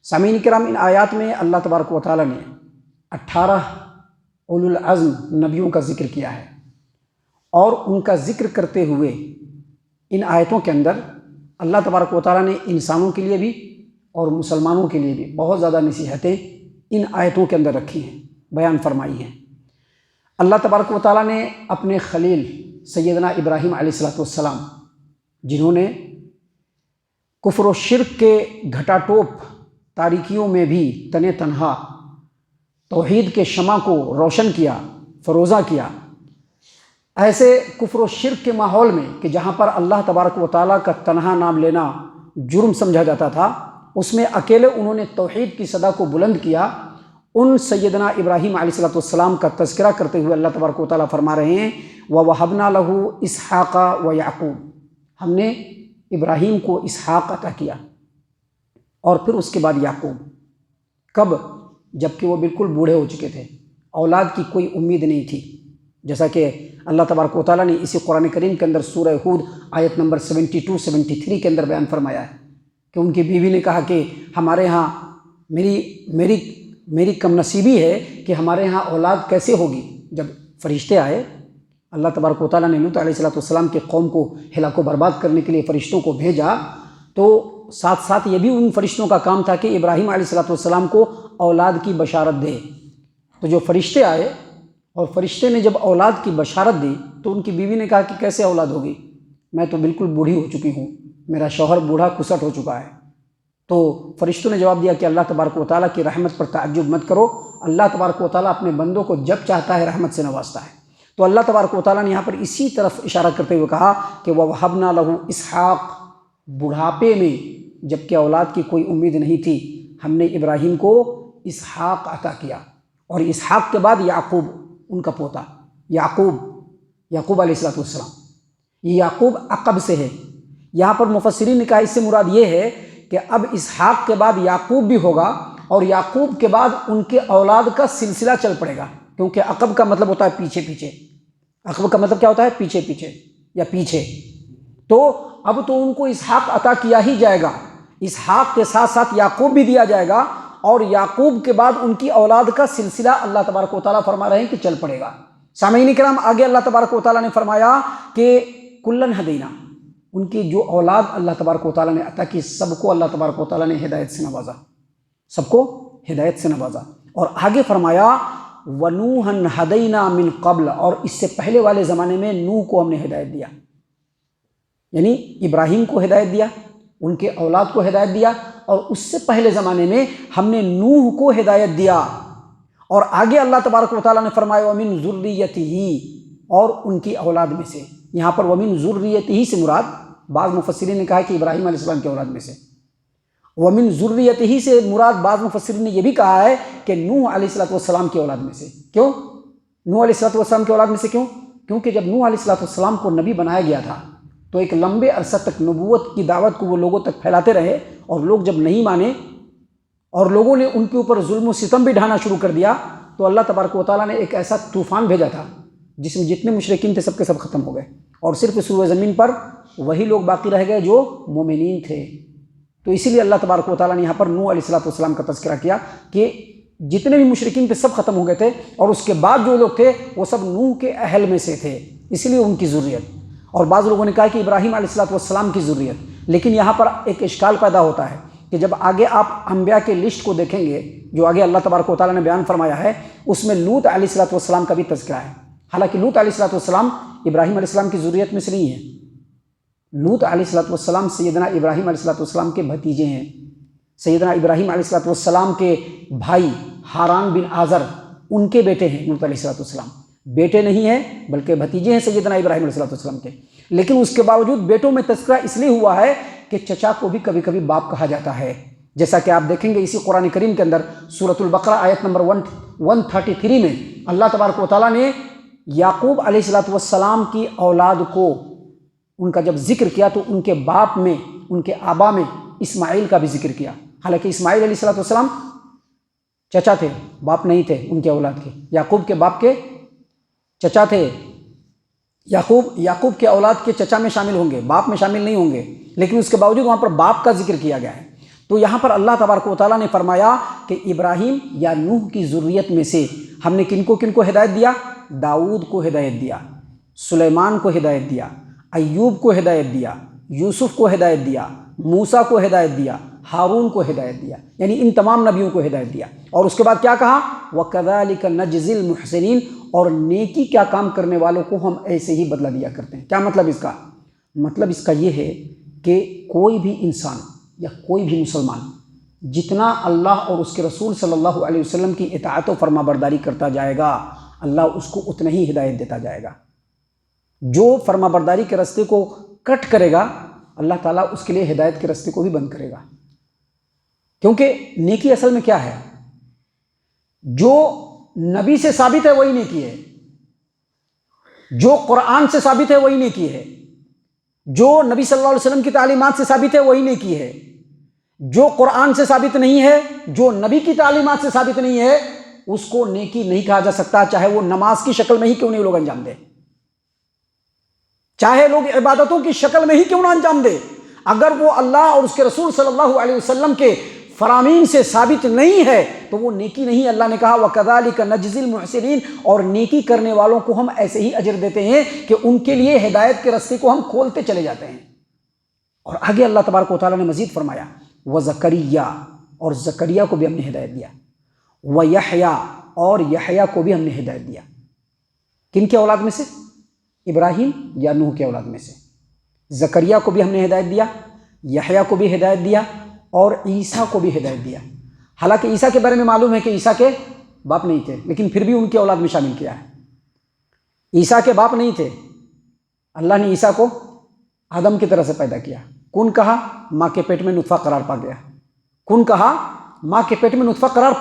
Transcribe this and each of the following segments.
سامعین کرام، ان آیات میں اللہ تبارک و تعالیٰ نے 18 اولو العزم نبیوں کا ذکر کیا ہے، اور ان کا ذکر کرتے ہوئے ان آیتوں کے اندر اللہ تبارک و تعالیٰ نے انسانوں کے لیے بھی اور مسلمانوں کے لیے بھی بہت زیادہ نصیحتیں ان آیتوں کے اندر رکھی ہیں، بیان فرمائی ہیں۔ اللہ تبارک و تعالیٰ نے اپنے خلیل سیدنا ابراہیم علیہ السلام، جنہوں نے کفر و شرک کے گھٹا ٹوپ تاریکیوں میں بھی تنے تنہا توحید کے شمع کو روشن کیا، فروزہ کیا، ایسے کفر و شرک کے ماحول میں کہ جہاں پر اللہ تبارک و تعالیٰ کا تنہا نام لینا جرم سمجھا جاتا تھا، اس میں اکیلے انہوں نے توحید کی صدا کو بلند کیا۔ ان سیدنا ابراہیم علیہ السلام کا تذکرہ کرتے ہوئے اللہ تبارک و تعالیٰ فرما رہے ہیں وَوَهَبْنَا لَهُ إِسْحَاقَ وَيَعْقُوبَ، ہم نے ابراہیم کو اسحاق عطا کیا اور پھر اس کے بعد یعقوب۔ کب؟ جب کہ وہ بالکل بوڑھے ہو چکے تھے، اولاد کی کوئی امید نہیں تھی، جیسا کہ اللہ تبارک و تعالیٰ نے اسی قرآن کریم کے اندر سورہ ہود آیت نمبر 72-73 کے اندر بیان فرمایا ہے کہ ان کی بیوی نے کہا کہ ہمارے ہاں میری کم نصیبی ہے کہ ہمارے ہاں اولاد کیسے ہوگی۔ جب فرشتے آئے، اللہ تبارک و تعالیٰ نے لوط علیہ السلام کے قوم کو ہلاک و برباد کرنے کے لیے فرشتوں کو بھیجا، تو ساتھ ساتھ یہ بھی ان فرشتوں کا کام تھا کہ ابراہیم علیہ السلام کو اولاد کی بشارت دے۔ تو جو فرشتے آئے اور فرشتے نے جب اولاد کی بشارت دی تو ان کی بیوی نے کہا کہ کیسے اولاد ہوگی، میں تو بالکل بوڑھی ہو چکی ہوں، میرا شوہر بوڑھا کسٹ ہو چکا ہے۔ تو فرشتوں نے جواب دیا کہ اللہ تبارک و تعالیٰ کی رحمت پر تعجب مت کرو، اللہ تبارک و تعالیٰ اپنے بندوں کو جب چاہتا ہے رحمت سے نوازتا ہے۔ تو اللہ تبارک و تعالیٰ نے یہاں پر اسی طرف اشارہ کرتے ہوئے کہا کہ وَوَهَبْنَا لَهُ إِسْحَاقَ، بڑھاپے میں جب کہ اولاد کی کوئی امید نہیں تھی، ہم نے ابراہیم کو اسحاق عطا کیا، اور اسحاق کے بعد یعقوب، ان کا پوتا یعقوب علیہ السلام۔ یہ یعقوب عقب سے ہے۔ یہاں پر مفسرین نے کہا اس سے مراد یہ ہے کہ اب اسحاق کے بعد یعقوب بھی ہوگا، اور یعقوب کے بعد ان کے اولاد کا سلسلہ چل پڑے گا، کیونکہ عقب کا مطلب ہوتا ہے پیچھے پیچھے۔ عقب کا مطلب کیا ہوتا ہے؟ پیچھے پیچھے یا پیچھے۔ تو اب تو ان کو اسحاق عطا کیا ہی جائے گا، اسحاق کے ساتھ ساتھ یعقوب بھی دیا جائے گا، اور یعقوب کے بعد ان کی اولاد کا سلسلہ اللہ تبارک و تعالیٰ فرما رہے ہیں کہ چل پڑے گا۔ سامعین کرام، آگے اللہ تبارک و تعالیٰ نے فرمایا کہ کلن ہدینا، ان کی جو اولاد اللہ تبارک و تعالیٰ نے عطا کی، سب کو اللہ تبارک و تعالیٰ نے ہدایت سے نوازا، سب کو ہدایت سے نوازا۔ اور آگے فرمایا وَنُوحًا ہَدَيْنَا مِن قبل، اور اس سے پہلے والے زمانے میں نوح کو ہم نے ہدایت دیا، یعنی ابراہیم کو ہدایت دیا، ان کے اولاد کو ہدایت دیا، اور اس سے پہلے زمانے میں ہم نے نوح کو ہدایت دیا۔ اور آگے اللہ تبارک و تعالیٰ نے فرمایا وَمِن ذُرِّيَّتِهِ، اور ان کی اولاد میں سے۔ یہاں پر وَمِن ذُرِّيَّتِهِ سے مراد، بعض مفسرین نے کہا کہ ابراہیم علیہ السلام کی اولاد میں سے۔ وَمِن ذُرِّيَّتِهِ سے مراد بعض مفسرین نے یہ بھی کہا ہے کہ نوح علیہ السلام کی اولاد میں سے۔ کیوں نوح علیہ السلام کی اولاد میں سے؟ کیونکہ جب نوح علیہ السلام کو نبی بنایا گیا تھا تو ایک لمبے عرصہ تک نبوت کی دعوت کو وہ لوگوں تک پھیلاتے رہے، اور لوگ جب نہیں مانے اور لوگوں نے ان کے اوپر ظلم و ستم بھی ڈھانا شروع کر دیا، تو اللہ تبارک و تعالیٰ نے ایک ایسا طوفان بھیجا تھا جس میں جتنے مشرکین تھے سب کے سب ختم ہو گئے، اور صرف اس روئے زمین پر وہی لوگ باقی رہ گئے جو مومنین تھے۔ تو اسی لیے اللہ تبارک و تعالیٰ نے یہاں پر نوح علیہ السلام کا تذکرہ کیا کہ جتنے بھی مشرکین تھے سب ختم ہو گئے تھے، اور اس کے بعد جو لوگ تھے وہ سب نوح کے اہل میں سے تھے، اس لیے ان کی ذریت۔ اور بعض لوگوں نے کہا کہ ابراہیم علیہ السلام کی ذریت، لیکن یہاں پر ایک اشکال پیدا ہوتا ہے کہ جب آگے آپ انبیاء کے لسٹ کو دیکھیں گے جو آگے اللہ تبارک و تعالیٰ نے بیان فرمایا ہے، اس میں لوط علیہ السلام کا بھی تذکرہ ہے۔ حالانکہ لوط علیہ السلام ابراہیم علیہ السلام کی ذریت میں سے نہیں ہے، لوط علیہ السلام سیدنا ابراہیم علیہ السلام کے بھتیجے ہیں۔ سیدنا ابراہیم علیہ السلام کے بھائی حاران بن آزر، ان کے بیٹے ہیں لوط علیہ السلام، بیٹے نہیں ہیں بلکہ بھتیجے ہیں سیدنا ابراہیم علیہ السلام کے۔ لیکن اس کے باوجود بیٹوں میں تذکرہ اس لیے ہوا ہے کہ چچا کو بھی کبھی کبھی باپ کہا جاتا ہے، جیسا کہ آپ دیکھیں گے اسی قرآن کریم کے اندر سورۃ البقرہ آیت نمبر 133 میں اللہ تبارک و تعالیٰ نے یعقوب علیہ السلام کی اولاد کو ان کا جب ذکر کیا تو ان کے باپ میں، ان کے آبا میں اسماعیل کا بھی ذکر کیا۔ حالانکہ اسماعیل علیہ السلام چچا تھے، باپ نہیں تھے ان کے اولاد کے، یعقوب کے باپ کے چچا تھے۔ یعقوب کے اولاد کے چچا میں شامل ہوں گے، باپ میں شامل نہیں ہوں گے، لیکن اس کے باوجود وہاں پر باپ کا ذکر کیا گیا ہے۔ تو یہاں پر اللہ تبارک و تعالیٰ نے فرمایا کہ ابراہیم یا نوح کی ذریت میں سے ہم نے کن کو ہدایت دیا؟ داؤد کو ہدایت دیا، سلیمان کو ہدایت دیا، ایوب کو ہدایت دیا، یوسف کو ہدایت دیا، موسیٰ کو ہدایت دیا، ہارون کو ہدایت دیا، یعنی ان تمام نبیوں کو ہدایت دیا۔ اور اس کے بعد کیا کہا؟ وَكَذَلِكَ نَجْزِي الْمُحْسِنِينَ، اور نیکی کیا کام کرنے والوں کو ہم ایسے ہی بدلہ دیا کرتے ہیں۔ کیا مطلب اس کا؟ مطلب اس کا یہ ہے کہ کوئی بھی انسان یا کوئی بھی مسلمان جتنا اللہ اور اس کے رسول صلی اللہ علیہ وسلم کی اطاعت و فرما برداری کرتا جائے گا، اللہ اس کو اتنا ہی ہدایت دیتا جائے گا۔ جو فرما برداری کے راستے کو کٹ کرے گا، اللہ تعالیٰ اس کے لیے ہدایت کے راستے کو بھی بند کرے گا۔ کیونکہ نیکی اصل میں کیا ہے؟ جو نبی سے ثابت ہے وہی نیکی ہے، جو قرآن سے ثابت ہے وہی نیکی ہے، جو نبی صلی اللہ علیہ وسلم کی تعلیمات سے ثابت ہے وہی نیکی ہے۔ جو قرآن سے ثابت نہیں ہے، جو نبی کی تعلیمات سے ثابت نہیں ہے، اس کو نیکی نہیں کہا جا سکتا، چاہے وہ نماز کی شکل میں ہی کیوں نہیں لوگ انجام دے، چاہے لوگ عبادتوں کی شکل میں ہی کیوں نہ انجام دے، اگر وہ اللہ اور اس کے رسول صلی اللہ علیہ وسلم کے فرامین سے ثابت نہیں ہے تو وہ نیکی نہیں۔ اللہ نے کہا وَكَذَلِكَ نَجْزِي الْمُحْسِنِينَ، اور نیکی کرنے والوں کو ہم ایسے ہی اجر دیتے ہیں کہ ان کے لیے ہدایت کے راستے کو ہم کھولتے چلے جاتے ہیں۔ اور آگے اللہ تبارک و تعالیٰ نے مزید فرمایا وَزَكَرِيَّا، اور زکریا کو بھی ہم نے ہدایت دیا، وَيَحْيَا، اور یحییٰ کو بھی ہم نے ہدایت دیا۔ کن کے اولاد میں سے؟ ابراہیم یا نوح کے اولاد میں سے۔ زکریا کو بھی ہم نے ہدایت دیا، یحییٰ کو بھی ہدایت دیا، اور عیسیٰ کو بھی ہدایت دیا۔ حالانکہ عیسیٰ کے بارے میں معلوم ہے کہ عیسیٰ کے باپ نہیں تھے، لیکن پھر بھی ان کے اولاد میں شامل کیا ہے۔ عیسیٰ کے باپ نہیں تھے، اللہ نے عیسیٰ کو آدم کی طرح سے پیدا کیا۔ کون کہا؟ ماں کے پیٹ میں نطفہ قرار پا گیا۔ کون کہا؟ ماں کے پیٹ میں نطفہ قرار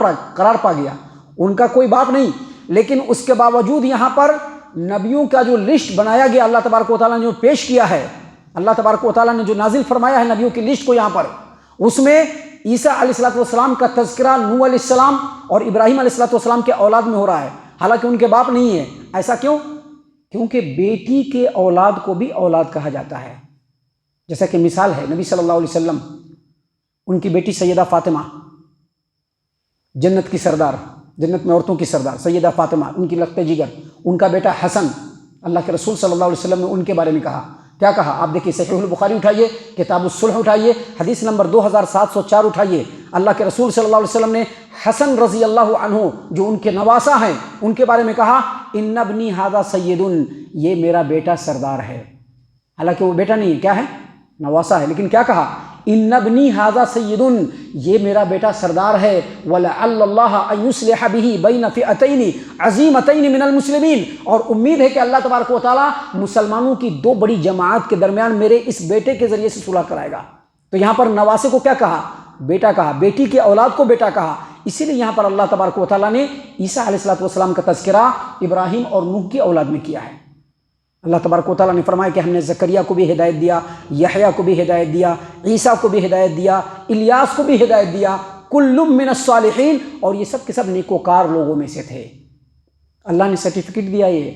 پا گیا۔ ان کا کوئی باپ نہیں، لیکن اس کے باوجود یہاں پر نبیوں کا جو لسٹ بنایا گیا، اللہ تبارک و تعالیٰ نے جو پیش کیا ہے، اللہ تبارک و تعالیٰ نے جو نازل فرمایا ہے نبیوں کی لسٹ کو یہاں پر، اس میں عیسیٰ علیہ السلام کا تذکرہ نوح علیہ السلام اور ابراہیم علیہ السلام کے اولاد میں ہو رہا ہے، حالانکہ ان کے باپ نہیں ہے۔ ایسا کیوں؟ کیونکہ بیٹی کے اولاد کو بھی اولاد کہا جاتا ہے۔ جیسا کہ مثال ہے نبی صلی اللہ علیہ وسلم، ان کی بیٹی سیدہ فاطمہ، جنت کی سردار، جنت میں عورتوں کی سردار سیدہ فاطمہ، ان کی لخت جگر، ان کا بیٹا حسن، اللہ کے رسول صلی اللہ علیہ وسلم نے ان کے بارے میں کہا، کیا کہا؟ آپ دیکھیے صحیح البخاری اٹھائیے، کتاب الصلح اٹھائیے، حدیث نمبر 2704 اٹھائیے۔ اللہ کے رسول صلی اللہ علیہ وسلم نے حسن رضی اللہ عنہ جو ان کے نواسہ ہیں، ان کے بارے میں کہا ان ابنی ھذا سید، یہ میرا بیٹا سردار ہے۔ حالانکہ وہ بیٹا نہیں ہے، کیا ہے؟ نواسہ ہے، لیکن کیا کہا؟ ان ابنی ھذا سید، یہ میرا بیٹا سردار ہے۔ وَلَعَلَّ اللَّهَ أَن يُصْلِحَ بِهِ بَيْنَ فِئَتَيْنِ عَظِيمَتَيْنِ مِنَ الْمُسْلِمِينَ، اور امید ہے کہ اللہ تبارک و تعالیٰ مسلمانوں کی دو بڑی جماعت کے درمیان میرے اس بیٹے کے ذریعے سے صلح کرائے گا۔ تو یہاں پر نواسے کو کیا کہا؟ بیٹا کہا، بیٹی کے اولاد کو بیٹا کہا۔ اسی لیے یہاں پر اللہ تبارک و تعالیٰ نے عیسیٰ علیہ السلام کا تذکرہ ابراہیم اور نوح کی اولاد میں کیا ہے۔ اللہ تبارک و تعالیٰ نے فرمایا کہ ہم نے زکریا کو بھی ہدایت دیا، یحییٰ کو بھی ہدایت دیا، عیسیٰ کو بھی ہدایت دیا، الیاس کو بھی ہدایت دیا، کل من الصالحین، اور یہ سب کے سب نیکوکار لوگوں میں سے تھے۔ اللہ نے سرٹیفکیٹ دیا، یہ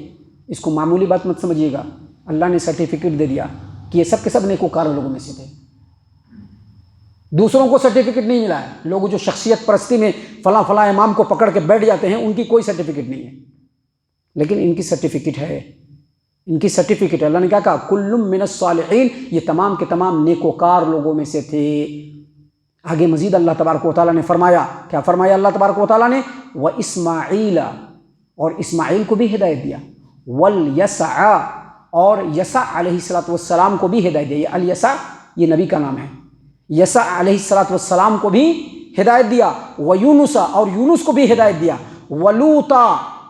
اس کو معمولی بات مت سمجھیے گا، اللہ نے سرٹیفکیٹ دے دیا کہ یہ سب کے سب نیکوکار لوگوں میں سے تھے۔ دوسروں کو سرٹیفکیٹ نہیں ملا ہے، لوگ جو شخصیت پرستی میں فلاں فلاں امام کو پکڑ کے بیٹھ جاتے ہیں، ان کی کوئی سرٹیفکیٹ نہیں ہے، لیکن ان کی سرٹیفکیٹ ہے، ان کی سرٹیفکیٹ ہے۔ اللہ نے کیا کہا؟ کل من الصالحین، یہ تمام کے تمام نیکوکار لوگوں میں سے تھے۔ آگے مزید اللہ تبارک و تعالیٰ نے فرمایا، کیا فرمایا اللہ تبارک و تعالیٰ نے؟ وَإِسماعیل، اور اسماعیل کو بھی ہدایت دیا، وَالْيَسَعَ، اور یسع علیہ السلام کو بھی ہدایت دیا۔ الیسع یہ نبی کا نام ہے، یسع علیہ السلام کو بھی ہدایت دیا، وَيُونُسَ، اور یونس کو بھی ہدایت دیا، وَلُوطَ،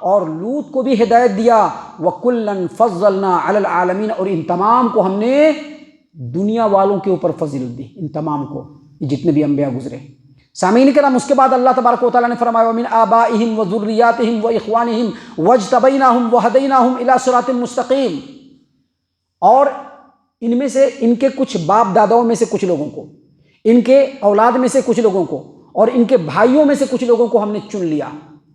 اور لوط کو بھی ہدایت دیا، وَكُلًّا فَضَّلْنَا عَلَى الْعَالَمِينَ، اور ان تمام کو ہم نے دنیا والوں کے اوپر فضیلت دی، ان تمام کو، جتنے بھی انبیاء گزرے۔ سامعین کرام، اس کے بعد اللہ تبارک و تعالیٰ نے فرمایا وَمِنْ آبَائِهِمْ وَذُرِّيَّاتِهِمْ وَإِخْوَانِهِمْ وَاجْتَبَيْنَاهُمْ وَهَدَيْنَاهُمْ إِلَىٰ صِرَاطٍ مُسْتَقِيمٍ، اور ان میں سے ان کے کچھ باپ داداؤں میں سے کچھ لوگوں کو، ان کے اولاد میں سے کچھ لوگوں کو، اور ان کے بھائیوں میں سے کچھ لوگوں کو ہم نے چن لیا،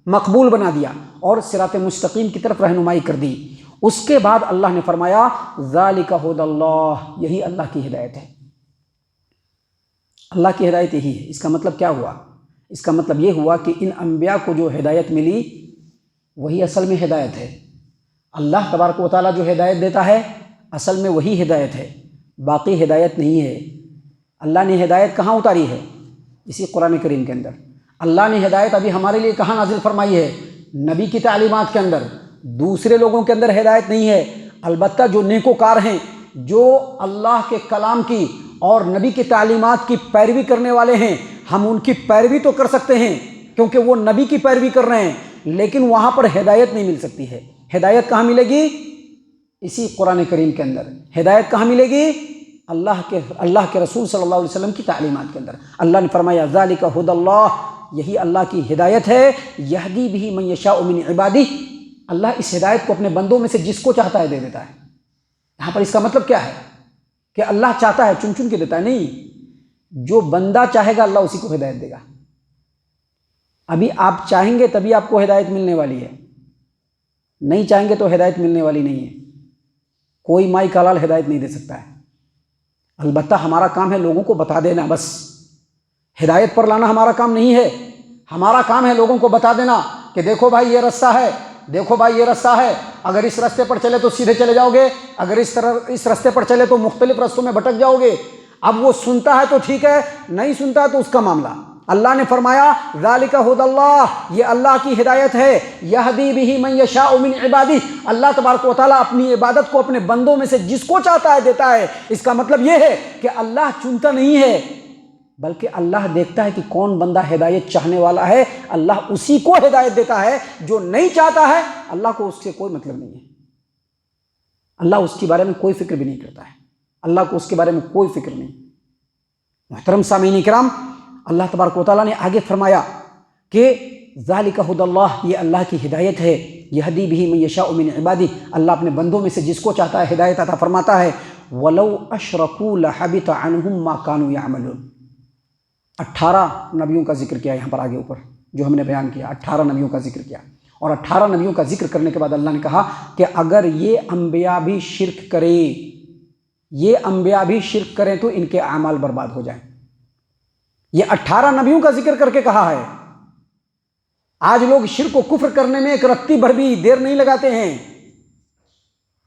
مقبول بنا دیا، اور صراط مستقیم کی طرف رہنمائی کر دی۔ اس کے بعد اللہ نے فرمایا ذالک ھدی اللہ، یہی اللہ کی ہدایت ہے۔ اللہ کی ہدایت یہی ہے۔ اس کا مطلب کیا ہوا؟ اس کا مطلب یہ ہوا کہ ان انبیاء کو جو ہدایت ملی وہی اصل میں ہدایت ہے۔ اللہ تبارک و تعالیٰ جو ہدایت دیتا ہے اصل میں وہی ہدایت ہے، باقی ہدایت نہیں ہے۔ اللہ نے ہدایت کہاں اتاری ہے؟ اسی قرآن کریم کے اندر۔ اللہ نے ہدایت ابھی ہمارے لیے کہاں نازل فرمائی ہے؟ نبی کی تعلیمات کے اندر۔ دوسرے لوگوں کے اندر ہدایت نہیں ہے، البتہ جو نیکوکار ہیں، جو اللہ کے کلام کی اور نبی کی تعلیمات کی پیروی کرنے والے ہیں، ہم ان کی پیروی تو کر سکتے ہیں کیونکہ وہ نبی کی پیروی کر رہے ہیں، لیکن وہاں پر ہدایت نہیں مل سکتی ہے۔ ہدایت کہاں ملے گی؟ اسی قرآن کریم کے اندر۔ ہدایت کہاں ملے گی؟ اللہ کے رسول صلی اللہ علیہ وسلم کی تعلیمات کے اندر۔ اللہ نے فرمایا ذالک ھدی اللہ، یہی اللہ کی ہدایت ہے، یہدی بہ من یشاء من عبادہ، اللہ اس ہدایت کو اپنے بندوں میں سے جس کو چاہتا ہے دے دیتا ہے۔ یہاں پر اس کا مطلب کیا ہے کہ اللہ چاہتا ہے چن چن کے دیتا ہے؟ نہیں، جو بندہ چاہے گا اللہ اسی کو ہدایت دے گا۔ ابھی آپ چاہیں گے تبھی آپ کو ہدایت ملنے والی ہے، نہیں چاہیں گے تو ہدایت ملنے والی نہیں ہے۔ کوئی مائی کا لال ہدایت نہیں دے سکتا ہے، البتہ ہمارا کام ہے لوگوں کو بتا دینا، بس ہدایت پر لانا ہمارا کام نہیں ہے۔ ہمارا کام ہے لوگوں کو بتا دینا کہ دیکھو بھائی یہ رستہ ہے، دیکھو بھائی یہ رستہ ہے، اگر اس رستے پر چلے تو سیدھے چلے جاؤ گے، اگر اس رستے پر چلے تو مختلف رستوں میں بھٹک جاؤ گے۔ اب وہ سنتا ہے تو ٹھیک ہے، نہیں سنتا ہے تو اس کا معاملہ۔ اللہ نے فرمایا ذالک ھدی اللہ، یہ اللہ کی ہدایت ہے، یہدی بہ من یشاء من عبادہ، اللہ تبارک و تعالیٰ اپنی عبادت کو اپنے بندوں میں سے جس کو چاہتا ہے دیتا ہے۔ اس کا مطلب یہ ہے کہ اللہ چنتا نہیں ہے، بلکہ اللہ دیکھتا ہے کہ کون بندہ ہدایت چاہنے والا ہے، اللہ اسی کو ہدایت دیتا ہے۔ جو نہیں چاہتا ہے اللہ کو اس سے کوئی مطلب نہیں ہے، اللہ اس کے بارے میں کوئی فکر بھی نہیں کرتا ہے، اللہ کو اس کے بارے میں کوئی فکر نہیں۔ محترم سامعین کرام، اللہ تبارک و تعالیٰ نے آگے فرمایا کہ ذالک ھدی اللہ، یہ اللہ کی ہدایت ہے، یہدی بہ من یشاء من عبادہ، اللہ اپنے بندوں میں سے جس کو چاہتا ہے ہدایت عطا فرماتا ہے۔ وَلَوْ أَشْرَكُوا لَحَبِطَ عَنْهُمْ مَا كَانُوا يَعْمَلُونَ۔ 18 نبیوں کا ذکر کیا یہاں پر آگے اوپر جو ہم نے بیان کیا، 18 نبیوں کا ذکر کیا، اور 18 نبیوں کا ذکر کرنے کے بعد اللہ نے کہا کہ اگر یہ انبیاء بھی شرک کریں، یہ انبیاء بھی شرک کریں تو ان کے اعمال برباد ہو جائیں۔ یہ 18 نبیوں کا ذکر کر کے کہا ہے۔ آج لوگ شرک و کفر کرنے میں ایک رتی بھر بھی دیر نہیں لگاتے ہیں،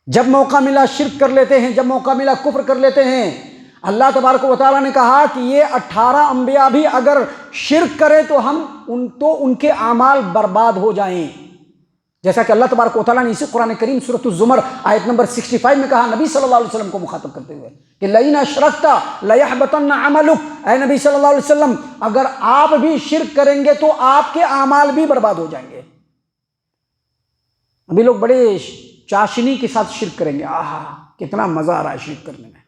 جب موقع ملا شرک کر لیتے ہیں، جب موقع ملا کفر کر لیتے ہیں۔ اللہ تبارک و تعالیٰ نے کہا کہ یہ 18 انبیاء بھی اگر شرک کریں تو ان کے اعمال برباد ہو جائیں، جیسا کہ اللہ تبارک و تعالیٰ نے اسی قرآن کریم سورۃ الزمر آیت نمبر 65 میں کہا نبی صلی اللہ علیہ وسلم کو مخاطب کرتے ہوئے کہ لئن اشرکت لیحبطن عملک، اے نبی صلی اللہ علیہ وسلم اگر آپ بھی شرک کریں گے تو آپ کے اعمال بھی برباد ہو جائیں گے۔ ابھی لوگ بڑے چاشنی کے ساتھ شرک کریں گے، آہا کتنا مزہ آ رہا ہے شرک کرنے میں،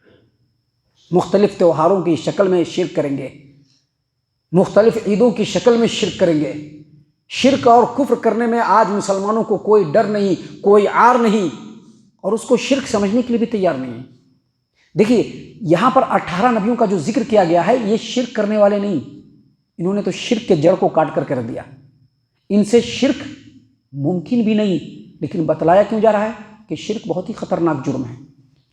مختلف تہواروں کی شکل میں شرک کریں گے، مختلف عیدوں کی شکل میں شرک کریں گے۔ شرک اور کفر کرنے میں آج مسلمانوں کو کوئی ڈر نہیں، کوئی عار نہیں، اور اس کو شرک سمجھنے کے لیے بھی تیار نہیں ہے۔ دیکھیے یہاں پر 18 نبیوں کا جو ذکر کیا گیا ہے، یہ شرک کرنے والے نہیں، انہوں نے تو شرک کے جڑ کو کاٹ کر کے رکھ دیا، ان سے شرک ممکن بھی نہیں، لیکن بتلایا کیوں جا رہا ہے کہ شرک بہت ہی خطرناک جرم ہے۔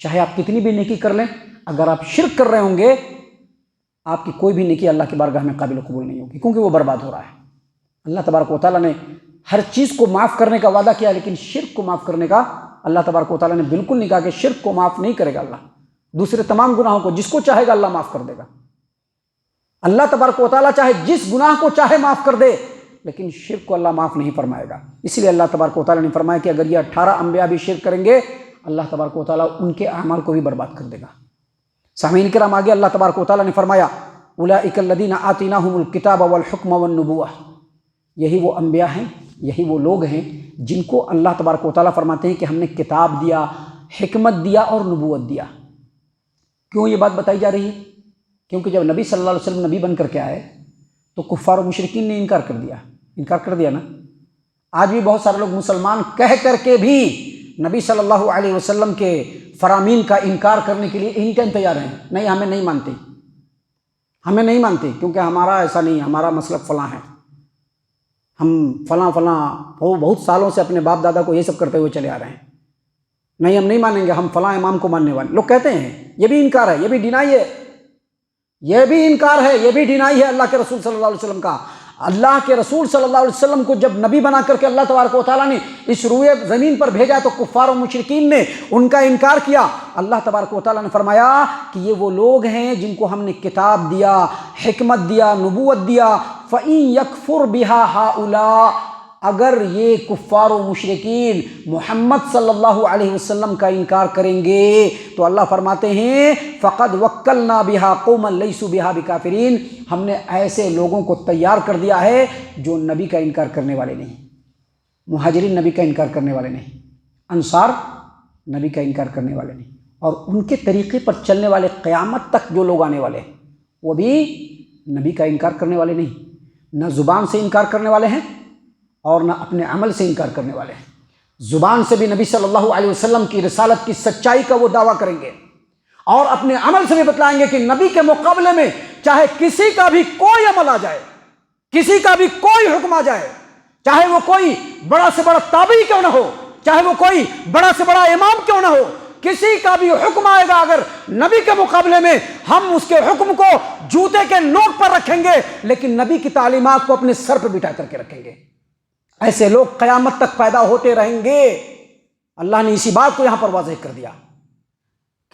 چاہے آپ کتنی بھی نیکی کر لیں، اگر آپ شرک کر رہے ہوں گے آپ کی کوئی بھی نیکی اللہ کی بارگاہ میں قابل قبول نہیں ہوگی، کیونکہ وہ برباد ہو رہا ہے۔ اللہ تبارک و تعالیٰ نے ہر چیز کو معاف کرنے کا وعدہ کیا، لیکن شرک کو معاف کرنے کا اللہ تبارک و تعالیٰ نے بالکل نہیں کہا کہ شرک کو معاف نہیں کرے گا اللہ، دوسرے تمام گناہوں کو جس کو چاہے گا اللہ معاف کر دے گا۔ اللہ تبارک و تعالیٰ چاہے جس گناہ کو چاہے معاف کر دے، لیکن شرک کو اللہ معاف نہیں فرمائے گا۔ اس لیے اللہ تبارک و تعالیٰ نے فرمایا کہ اگر یہ 18 انبیاء بھی شرک کریں گے، اللہ تبارک و تعالیٰ ان کے اعمال کو بھی برباد کر دے گا۔ سامعین کرام، آگے اللہ تبارک و تعالیٰ نے فرمایا اولئک الذین آتیناہم الکتاب والحکم والنبوۃ، یہی وہ انبیاء ہیں، یہی وہ لوگ ہیں جن کو اللہ تبارک و تعالیٰ فرماتے ہیں کہ ہم نے کتاب دیا، حکمت دیا اور نبوت دیا۔ کیوں یہ بات بتائی جا رہی ہے؟ کیونکہ جب نبی صلی اللہ علیہ وسلم نبی بن کر کے آئے تو کفار و مشرکین نے انکار کر دیا نا۔ آج بھی بہت سارے لوگ مسلمان کہہ کر کے بھی نبی صلی اللہ علیہ وسلم کے فرامین کا انکار کرنے کے لیے ان ٹائم تیار ہیں، نہیں ہمیں نہیں مانتے کیونکہ ہمارا ایسا نہیں، ہمارا مسلک فلاں ہے، ہم فلاں وہ بہت سالوں سے اپنے باپ دادا کو یہ سب کرتے ہوئے چلے آ رہے ہیں، نہیں ہم نہیں مانیں گے، ہم فلاں امام کو ماننے والے لوگ کہتے ہیں۔ یہ بھی انکار ہے، یہ بھی ڈینائی ہے۔ یہ بھی انکار ہے، یہ بھی ڈینائی ہے اللہ کے رسول صلی اللہ علیہ وسلم کا۔ اللہ کے رسول صلی اللہ علیہ وسلم کو جب نبی بنا کر کے اللہ تبارک و تعالیٰ نے اس روئے زمین پر بھیجا تو کفار و مشرکین نے ان کا انکار کیا۔ اللہ تبارک و تعالیٰ نے فرمایا کہ یہ وہ لوگ ہیں جن کو ہم نے کتاب دیا، حکمت دیا، نبوت دیا۔ فَإِن يَكْفُرْ بِهَا هَؤُلَاء، اگر یہ کفار و مشرکین محمد صلی اللہ علیہ وسلم کا انکار کریں گے تو اللہ فرماتے ہیں فَقَدْ وَكَّلْنَا بِهَا قَوْمًا لَيْسُوا بِهَا بِكَافِرِينَ، ہم نے ایسے لوگوں کو تیار کر دیا ہے جو نبی کا انکار کرنے والے نہیں، مہاجرین نبی کا انکار کرنے والے نہیں، انصار نبی کا انکار کرنے والے نہیں، اور ان کے طریقے پر چلنے والے قیامت تک جو لوگ آنے والے ہیں وہ بھی نبی کا انکار کرنے والے نہیں، نہ زبان سے انکار کرنے والے ہیں اور نہ اپنے عمل سے انکار کرنے والے ہیں۔ زبان سے بھی نبی صلی اللہ علیہ وسلم کی رسالت کی سچائی کا وہ دعویٰ کریں گے، اور اپنے عمل سے بھی بتلائیں گے کہ نبی کے مقابلے میں چاہے کسی کا بھی کوئی عمل آ جائے، کسی کا بھی کوئی حکم آ جائے، چاہے وہ کوئی بڑا سے بڑا تابعی کیوں نہ ہو، چاہے وہ کوئی بڑا سے بڑا امام کیوں نہ ہو، کسی کا بھی حکم آئے گا اگر نبی کے مقابلے میں، ہم اس کے حکم کو جوتے کے نوک پر رکھیں گے، لیکن نبی کی تعلیمات کو اپنے سر پہ بٹھا کر کے رکھیں گے۔ ایسے لوگ قیامت تک پیدا ہوتے رہیں گے۔ اللہ نے اسی بات کو یہاں پر واضح کر دیا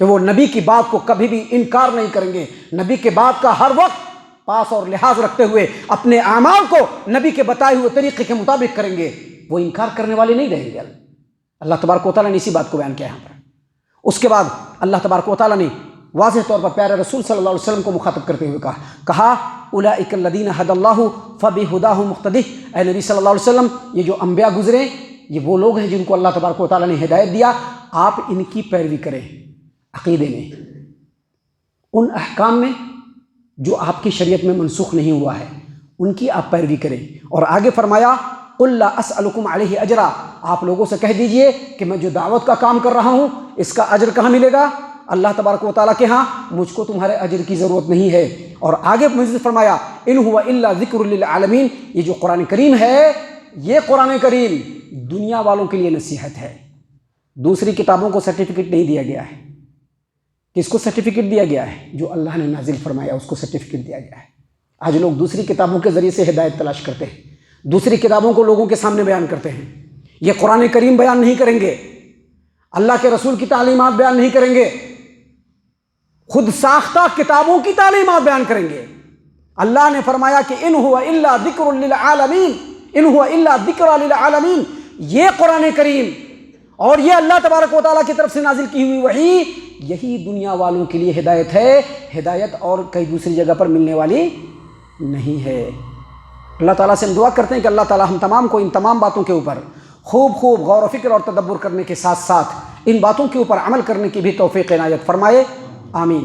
کہ وہ نبی کی بات کو کبھی بھی انکار نہیں کریں گے، نبی کے بات کا ہر وقت پاس اور لحاظ رکھتے ہوئے اپنے اعمال کو نبی کے بتائے ہوئے طریقے کے مطابق کریں گے، وہ انکار کرنے والے نہیں رہیں گے۔ اللہ تبارک و تعالیٰ نے اسی بات کو بیان کیا یہاں پر۔ اس کے بعد اللہ تبارک و تعالیٰ نے واضح طور پر پیارے رسول صلی اللہ علیہ وسلم کو مخاطب کرتے ہوئے کہا اولئک الذین ھدی اللہ فبہداہ مقتدی، اے نبی صلی اللہ علیہ وسلم، یہ جو انبیاء گزرے یہ وہ لوگ ہیں جن کو اللہ تبارک و تعالیٰ نے ہدایت دیا، آپ ان کی پیروی کریں عقیدے میں، ان احکام میں جو آپ کی شریعت میں منسوخ نہیں ہوا ہے ان کی آپ پیروی کریں۔ اور آگے فرمایا قل لا اسألکم علیہ اجرا، آپ لوگوں سے کہہ دیجئے کہ میں جو دعوت کا کام کر رہا ہوں اس کا اجر کہاں ملے گا؟ اللہ تبارک و تعالیٰ کے ہاں، مجھ کو تمہارے اجر کی ضرورت نہیں ہے۔ اور آگے مزید فرمایا ان ہوا الا ذکر للعالمین، یہ جو قرآن کریم ہے یہ قرآن کریم دنیا والوں کے لیے نصیحت ہے، دوسری کتابوں کو سرٹیفکیٹ نہیں دیا گیا ہے۔ کس کو سرٹیفکیٹ دیا گیا ہے؟ جو اللہ نے نازل فرمایا اس کو سرٹیفکیٹ دیا گیا ہے۔ آج لوگ دوسری کتابوں کے ذریعے سے ہدایت تلاش کرتے ہیں، دوسری کتابوں کو لوگوں کے سامنے بیان کرتے ہیں، یہ قرآن کریم بیان نہیں کریں گے، اللہ کے رسول کی تعلیمات بیان نہیں کریں گے، خود ساختہ کتابوں کی تعلیمات بیان کریں گے۔ اللہ نے فرمایا کہ ان ہوا الا ذکر للعالمین، ان ہوا الا ذکر للعالمین، یہ قرآن کریم اور یہ اللہ تبارک و تعالیٰ کی طرف سے نازل کی ہوئی وحی یہی دنیا والوں کے لیے ہدایت ہے، ہدایت اور کئی دوسری جگہ پر ملنے والی نہیں ہے۔ اللہ تعالیٰ سے ہم دعا کرتے ہیں کہ اللہ تعالیٰ ہم تمام کو ان تمام باتوں کے اوپر خوب غور و فکر اور تدبر کرنے کے ساتھ ساتھ ان باتوں کے اوپر عمل کرنے کی بھی توفیق عنایت فرمائے، آمین۔